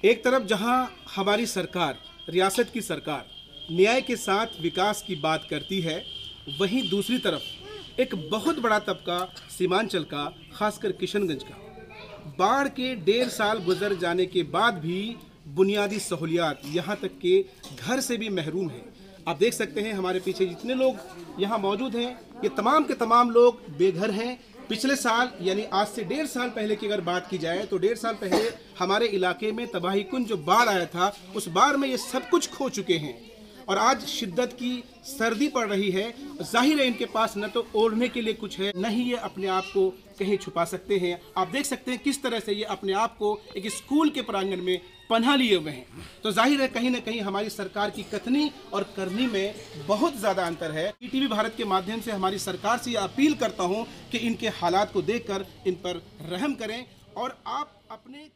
एक तरफ जहां हमारी सरकार, रियासत की सरकार न्याय के साथ विकास की बात करती है, वहीं दूसरी तरफ एक बहुत बड़ा तबका सीमांचल का, खासकर किशनगंज का, बाढ़ के 1.5 साल गुजर जाने के बाद भी बुनियादी सहूलियात यहाँ तक के घर से भी महरूम हैं। आप देख सकते हैं हमारे पीछे जितने लोग यहाँ मौजूद हैं, ये तमाम के तमाम लोग बेघर हैं। पिछले साल यानी आज से 1.5 साल पहले की अगर बात की जाए तो 1.5 साल पहले हमारे इलाके में तबाही कुन जो बाढ़ आया था, उस बाढ़ में ये सब कुछ खो चुके हैं और आज शिद्दत की सर्दी पड़ रही है। जाहिर है इनके पास न तो ओढ़ने के लिए कुछ है, न ही ये अपने आप को कहीं छुपा सकते हैं। आप देख सकते हैं किस तरह से ये अपने आप को एक स्कूल के प्रांगण में पनाह लिए हुए हैं। तो जाहिर है कहीं ना कहीं हमारी सरकार की कथनी और करनी में बहुत ज़्यादा अंतर है। ईटीवी भारत के माध्यम से हमारी सरकार से ये अपील करता हूँ कि इनके हालात को देखकर इन पर रहम करें और आप अपने